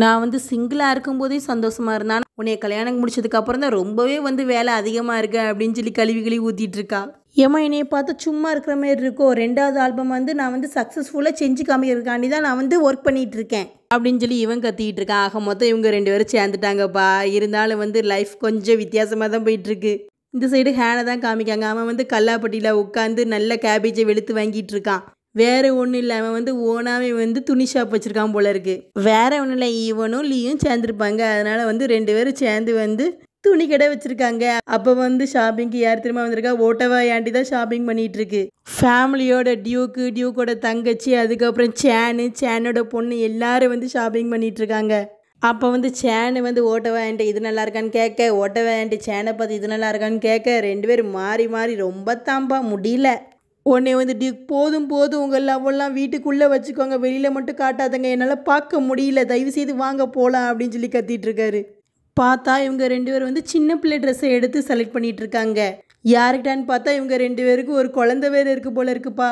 நான் வந்து சிங்கிளாக இருக்கும்போதே சந்தோஷமாக இருந்தான், உன்னைய கல்யாணம் முடிச்சதுக்கப்புறம் தான் ரொம்பவே வந்து வேலை அதிகமாக இருக்கு அப்படின்னு சொல்லி கழுவி ஊற்றிட்டு இருக்கா. ஏமா என்னையை பார்த்தா சும்மா இருக்கிற மாதிரி இருக்கோ, 2வது ஆல்பம் வந்து நான் வந்து சக்ஸஸ்ஃபுல்லாக செஞ்சு காமிக்கிறதுக்காண்டி தான் நான் வந்து ஒர்க் பண்ணிகிட்டு இருக்கேன் அப்படின்னு சொல்லி இவன் கத்திக்கிட்டு இருக்கான். ஆக மொத்தம் இவங்க 2 பேரும் சேர்ந்துட்டாங்கப்பா. இருந்தாலும் வந்து லைஃப் கொஞ்சம் வித்தியாசமாக தான் போயிட்டுருக்கு. இந்த சைடு ஹேனை தான் காமிக்காங்க. அவன் வந்து கல்லாப்பட்டியில் உட்காந்து நல்ல கேபேஜை வெளுத்து வாங்கிட்டு இருக்கான். வேறு ஒன்றும் இல்லை, அவன் வந்து ஓனாவே வந்து துணி ஷாப் வச்சுருக்கான் போல இருக்குது. வேறு ஒன்றும் இல்லை, ஈவனும் லீயும் சேர்ந்துருப்பாங்க. அதனால் வந்து 2 பேரும் சேர்ந்து வந்து துணி கடை வச்சுருக்காங்க. அப்போ வந்து ஷாப்பிங்க்கு யார் திரும்ப வந்திருக்கா, ஓட்டவா ஆண்டி தான் ஷாப்பிங் பண்ணிகிட்டு இருக்கு. ஃபேமிலியோட டியூக்கோட தங்கச்சி, அதுக்கப்புறம் சேனோட பொண்ணு எல்லாரும் வந்து ஷாப்பிங் பண்ணிகிட்ருக்காங்க. அப்போ வந்து சேனு வந்து ஓட்டவா ஆண்டி இது நல்லா இருக்கான்னு கேட்க, ஓட்டவா ஆண்டி சேனை பார்த்து இது நல்லா இருக்கான்னு கேட்க, 2 பேரும் மாறி ரொம்ப தாம்பா முடியல. உடனே வந்து டியூக் போதும் உங்கள் லவ்வெல்லாம் வீட்டுக்குள்ளே வச்சுக்கோங்க, வெளியில் மட்டும் காட்டாதங்க, என்னால் பார்க்க முடியல, தயவுசெய்து வாங்க போகலாம் அப்படின்னு சொல்லி கத்திட்டு இருக்காரு. பார்த்தா இவங்க 2 பேரும் வந்து சின்ன பிள்ளை ட்ரெஸ்ஸை எடுத்து செலக்ட் பண்ணிகிட்டு இருக்காங்க. யாருக்கிட்டான்னு பார்த்தா இவங்க 2 பேருக்கும் ஒரு குழந்தை வேறு இருக்குது போல இருக்குப்பா.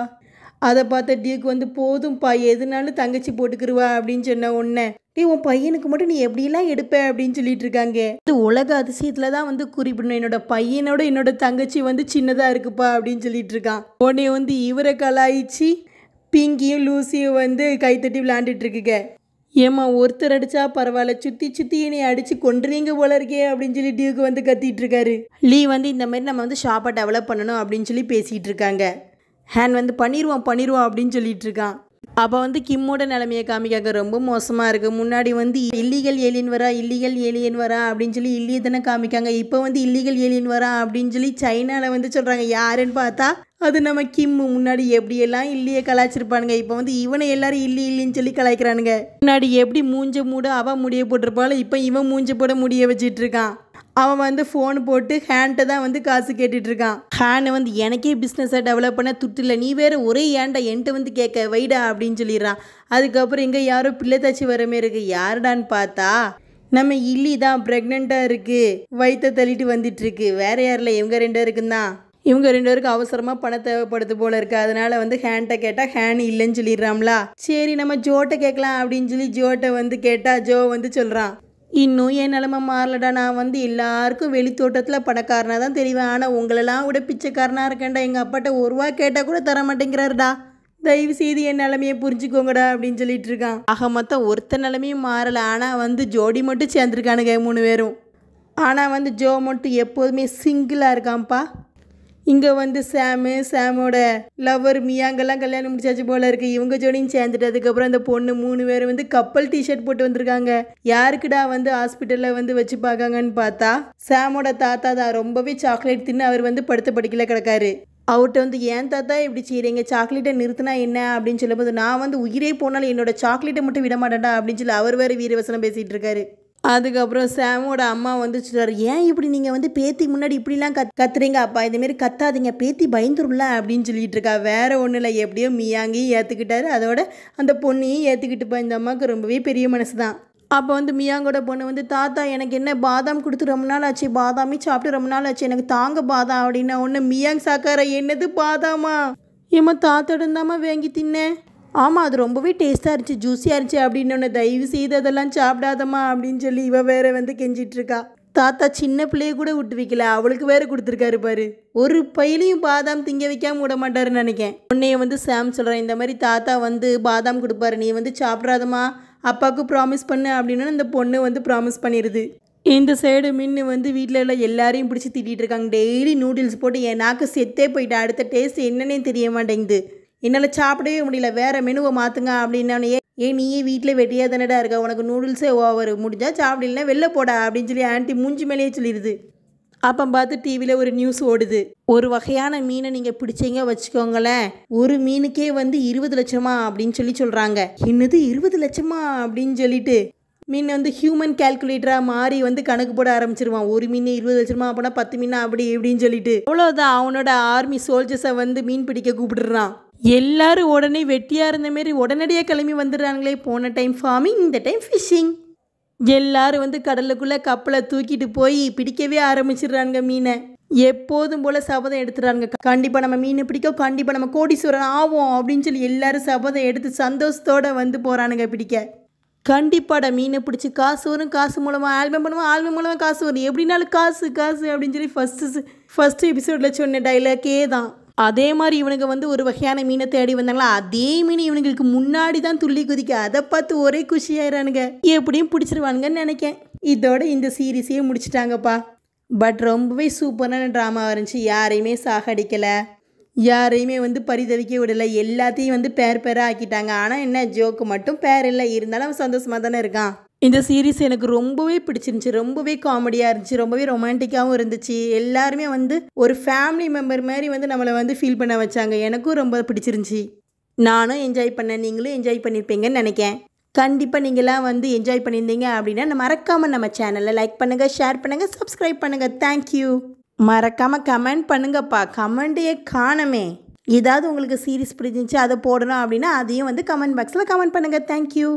அதை பார்த்த டியூக் வந்து போதும்ப்பா, எதுனாலும் தங்கச்சி போட்டுக்கிருவா அப்படின்னு சொன்ன உடனே, உன் பையனுக்கு மட்டும் நீ எப்படிலாம் எடுப்ப அப்படின்னு சொல்லிட்டு இருக்காங்க. இது உலக அதிசயத்தில் தான் வந்து குறிப்பிடணும், என்னோட பையனோட என்னோட தங்கச்சி வந்து சின்னதாக இருக்குப்பா அப்படின்னு சொல்லிட்டு இருக்கான். உடனே வந்து இவரை கலாய்ச்சி பிங்கியும் லூசியும் வந்து கைத்தட்டி விளையாண்டுட்டு இருக்குங்க. ஏம்மா ஒருத்தர் அடித்தா பரவாயில்ல, சுற்றி என்னை அடித்து கொண்டுறீங்க போல இருக்கே அப்படின்னு சொல்லி டியூக்கு வந்து கத்திட்டு இருக்காரு. லீ வந்து இந்த மாதிரி நம்ம வந்து ஷாப்பை டெவலப் பண்ணணும் அப்படின்னு சொல்லி பேசிகிட்டு இருக்காங்க. ஹேன் வந்து பண்ணிடுவோம் அப்படின்னு சொல்லிட்டு இருக்கான். அப்போ வந்து கிம்மோட நிலைமையை காமிக்காங்க, ரொம்ப மோசமாக இருக்குது. முன்னாடி வந்து இல்லீகல் ஏலியன் வரா அப்படின்னு சொல்லி இல்லியை தானே காமிக்காங்க. இப்போ வந்து இல்லீகல் ஏலியன் வரா அப்படின்னு சொல்லி சைனாவில் வந்து சொல்கிறாங்க. யாருன்னு பார்த்தா அது நம்ம கிம்மு. முன்னாடி எப்படியெல்லாம் இல்லியை கலாய்ச்சிருப்பானுங்க, இப்போ வந்து இவனை எல்லாரும் இல்லின்னு சொல்லி கலாய்க்கிறானுங்க. முன்னாடி எப்படி மூஞ்ச மூட அவன் முடிய போட்டிருப்பாள், இப்போ இவன் மூஞ்ச போட முடிய வச்சிட்டு இருக்கான். அவன் வந்து ஃபோன் போட்டு ஹேன்ட்ட தான் வந்து காசு கேட்டுட்ருக்கான். ஹேனை வந்து எனக்கே பிஸ்னஸை டெவலப் பண்ண துட்டில்லை, நீ வேறு ஒரே ஏன்டா என்கிட்ட வந்து கேட்க வைடா அப்படின்னு சொல்லிடுறான். அதுக்கப்புறம் இங்கே யாரோ பிள்ளை தச்சு வர மாதிரி இருக்குது. யாருடான்னு பார்த்தா நம்ம இல்லி தான் ப்ரெக்னெண்ட்டாக இருக்குது, வயிற்றை தள்ளிட்டு வந்துட்டுருக்கு. வேறு யாரில் இவங்க 2 பேருக்கும் தான். இவங்க 2 பேருக்கு அவசரமாக பணம் தேவைப்படுது போல இருக்குது. அதனால் வந்து ஹேன்ட்ட கேட்டால் ஹேன் இல்லைன்னு சொல்லிடுறாம்லா. சரி நம்ம ஜோட்டை கேட்கலாம் அப்படின்னு சொல்லி ஜோட்டை வந்து கேட்டால் ஜோ வந்து சொல்கிறான், இன்னும் என் நிலமை மாறலடா, நான் வந்து எல்லாருக்கும் வெளித்தோட்டத்தில் பணக்காரனாக தான் தெரிவேன், ஆனால் உங்களெல்லாம் விட பிச்சைக்காரனாக இருக்கேன்டா, எங்கள் அப்பாட்ட 1 ரூபா கேட்டால் கூட தர மாட்டேங்கிறாருடா, தயவு செய்து என் நிலைமையை புரிஞ்சுக்கோங்கடா அப்படின்னு சொல்லிட்டு இருக்கான். ஆக மொத்தம் ஒருத்த நிலைமையும் மாறலை. ஆனால் வந்து ஜோடி மட்டும் சேர்ந்துருக்கானுங்க 3 பேரும். ஆனால் வந்து ஜோ மட்டும் எப்போதுமே சிங்கிளாக இருக்கான்ப்பா. இங்கே வந்து சாமோட லவ்வர் மியாங்கெல்லாம் கல்யாணம் முடிச்சாச்சு போல இருக்கு. இவங்க ஜோடியும் சேர்ந்துட்டு அதுக்கப்புறம் அந்த பொண்ணு 3 பேர் வந்து கப்பல் டிஷர்ட் போட்டு வந்திருக்காங்க. யாருக்குடா வந்து ஹாஸ்பிட்டலில் வந்து வச்சு பார்க்காங்கன்னு பார்த்தா சாமோட தாத்தா தான். ரொம்பவே சாக்லேட் தின்னு அவர் வந்து படுத்த படிக்கல கிடக்காரு. அவர்கிட்ட வந்து ஏன் தாத்தா இப்படி செய்கிறீங்க, சாக்லேட்டை நிறுத்தினா என்ன அப்படின்னு சொல்லும்போது நான் வந்து உயிரே போனாலும் என்னோட சாக்லேட்டை மட்டும் விட மாட்டேன்டா அப்படின்னு சொல்லி அவர் வேறு வீரவசனம் பேசிகிட்டு இருக்காரு. அதுக்கப்புறம் சாமோட அம்மா வந்து சொல்கிறார், ஏன் இப்படி நீங்கள் வந்து பேத்தி முன்னாடி இப்படிலாம் கத்துறீங்க அப்பா, இதேமாரி கத்தாதீங்க, பேத்தி பயந்துரும்ல அப்படின்னு சொல்லிட்டு இருக்கா. வேறு ஒன்றும் இல்லை, எப்படியோ மியாங்கையும் ஏற்றுக்கிட்டாரு, அதோட அந்த பொண்ணையும் ஏற்றுக்கிட்டுப்பா. இந்த அம்மாவுக்கு ரொம்பவே பெரிய மனசு தான். அப்போ வந்து மியாங்கோட பொண்ணு வந்து தாத்தா எனக்கு என்ன பாதாம் கொடுத்து ரொம்ப நாள் ஆச்சு, பாதாமே சாப்பிட்டு ரொம்ப நாள் ஆச்சு, எனக்கு தாங்க பாதாம் அப்படின்னா ஒன்று மியாங் சாக்கார என்னது பாதாமா, ஏம்மா தாத்தாட இருந்தாம்மா வாங்கி தின்னேன். ஆமாம் அது ரொம்பவே டேஸ்ட்டாக இருந்துச்சு, ஜூஸியாக இருந்துச்சு அப்படின்னு ஒன்று, தயவு செய்து அதெல்லாம் சாப்பிடாதம்மா அப்படின்னு சொல்லி இவ வேற வந்து கெஞ்சிட்ருக்கா. தாத்தா சின்ன பிள்ளைய கூட விட்டு வைக்கல, அவளுக்கு வேறு கொடுத்துருக்காரு பாரு. ஒரு பையிலையும் பாதாம் திங்க வைக்காம விட மாட்டாருன்னு நினைக்கேன். உன்னைய வந்து சாம் சொல்கிறேன், இந்த மாதிரி தாத்தா வந்து பாதாம் கொடுப்பாரு, நீ வந்து சாப்பிடாதம்மா, அப்பாவுக்கு ப்ராமிஸ் பண்ணு அப்படின்னு அந்த பொண்ணு வந்து ப்ராமிஸ் பண்ணிடுது. இந்த சைடு மின்னு வந்து வீட்டில் உள்ள எல்லாரையும் பிடிச்சி திட்டிகிட்டு இருக்காங்க. டெய்லி நூடுல்ஸ் போட்டு என் நாக்கு செத்தே போயிட்டேன், அடுத்த டேஸ்ட் என்னன்னே தெரிய மாட்டேங்குது, என்னால் சாப்பிடவே முடியல, வேறு மெனுவை மாற்றுங்க அப்படின்னானே. ஏன் நீயே வீட்டில் வெட்டியாக தானடா இருக்க, உனக்கு நூடுல்ஸே ஓவர், முடிஞ்சால் சாப்பிடலாம் வெளில போடா அப்படின்னு சொல்லி ஆண்டி மூஞ்சி மேலேயே சொல்லிடுது. அப்போ பார்த்து டிவியில் ஒரு நியூஸ் ஓடுது, ஒரு வகையான மீனை நீங்கள் பிடிச்சிங்க வச்சுக்கோங்களேன், ஒரு மீனுக்கே வந்து 20 லட்சமா அப்படின்னு சொல்லி சொல்கிறாங்க. என்னது 20 லட்சமா அப்படின்னு சொல்லிட்டு மீன் வந்து ஹியூமன் கேல்குலேட்டராக மாறி வந்து கணக்கு போட ஆரம்பிச்சிருவான். ஒரு மீன் 20 லட்சமா, அப்போனா 10 மீனா அப்படி இப்படின்னு சொல்லிட்டு அவ்வளோதான். அவனோட ஆர்மி சோல்ஜர்ஸை வந்து மீன் பிடிக்க கூப்பிடுறான். எல்லாரும் உடனே வெட்டியாக இருந்த மாரி உடனடியாக கிளம்பி வந்துடுறாங்களே. போன டைம் ஃபார்மிங், இந்த டைம் ஃபிஷ்ஷிங். எல்லாரும் வந்து கடலுக்குள்ளே கப்பலை தூக்கிட்டு போய் பிடிக்கவே ஆரம்பிச்சிடுறாங்க மீனை. எப்போதும் போல் சபதம் எடுத்துறாங்க, கண்டிப்பாக நம்ம மீனை பிடிக்க, கண்டிப்பாக நம்ம கோடீஸ்வரன் ஆவோம் அப்படின்னு சொல்லி எல்லாரும் சபதம் எடுத்து சந்தோஷத்தோடு வந்து போகிறானுங்க பிடிக்க. கண்டிப்பாட மீனை பிடிச்சி காசு வரும், காசு மூலமாக ஆல்பம் பண்ணுவோம், ஆல்பம் மூலமாக காசு வரும், எப்படின்னாலும் காசு காசு அப்படின்னு சொல்லி ஃபஸ்ட்டு எபிசோடில் சொன்ன டைலாக்கே தான். அதே மாதிரி இவனுங்க வந்து ஒரு வகையான மீனை தேடி வந்தாங்களா, அதே மீன் இவனுங்களுக்கு முன்னாடி தான் துள்ளி குதிக்க, அதை பார்த்து ஒரே குஷியாயிரானுங்க. எப்படியும் பிடிச்சிருவானுங்கன்னு நினைக்கேன். இதோட இந்த சீரீஸையே முடிச்சிட்டாங்கப்பா. பட் ரொம்பவே சூப்பரான ட்ராமா இருந்துச்சு. யாரையுமே சாகடிக்கலை, யாரையுமே வந்து பரிதவிக்க விடலை, எல்லாத்தையும் வந்து பேராக ஆக்கிட்டாங்க. ஆனால் என்ன, ஜோக்கு மட்டும் பேர் இல்லை, இருந்தாலும் அவன் சந்தோஷமாக தானே இருக்கான். இந்த சீரீஸ் எனக்கு ரொம்பவே பிடிச்சிருந்துச்சி, ரொம்பவே காமெடியாக இருந்துச்சு, ரொம்பவே ரொமான்டிக்காகவும் இருந்துச்சு. எல்லாருமே வந்து ஒரு ஃபேமிலி மெம்பர் மாதிரி வந்து நம்மளை வந்து ஃபீல் பண்ண வச்சாங்க. எனக்கும் ரொம்ப பிடிச்சிருந்துச்சி, நானும் என்ஜாய் பண்ணேன், நீங்களும் என்ஜாய் பண்ணியிருப்பீங்கன்னு நினைக்கேன். கண்டிப்பாக நீங்களாம் வந்து என்ஜாய் பண்ணியிருந்தீங்க அப்படின்னா மறக்காமல் நம்ம சேனலை லைக் பண்ணுங்கள், ஷேர் பண்ணுங்கள், சப்ஸ்கிரைப் பண்ணுங்கள். தேங்க்யூ. மறக்காமல் கமெண்ட் பண்ணுங்கப்பா, கமெண்ட்டையே காணமே. ஏதாவது உங்களுக்கு சீரீஸ் பிடிச்சிருந்துச்சு அதை போடணும் அப்படின்னா அதையும் வந்து கமெண்ட் பாக்ஸில் கமெண்ட் பண்ணுங்கள். தேங்க்யூ.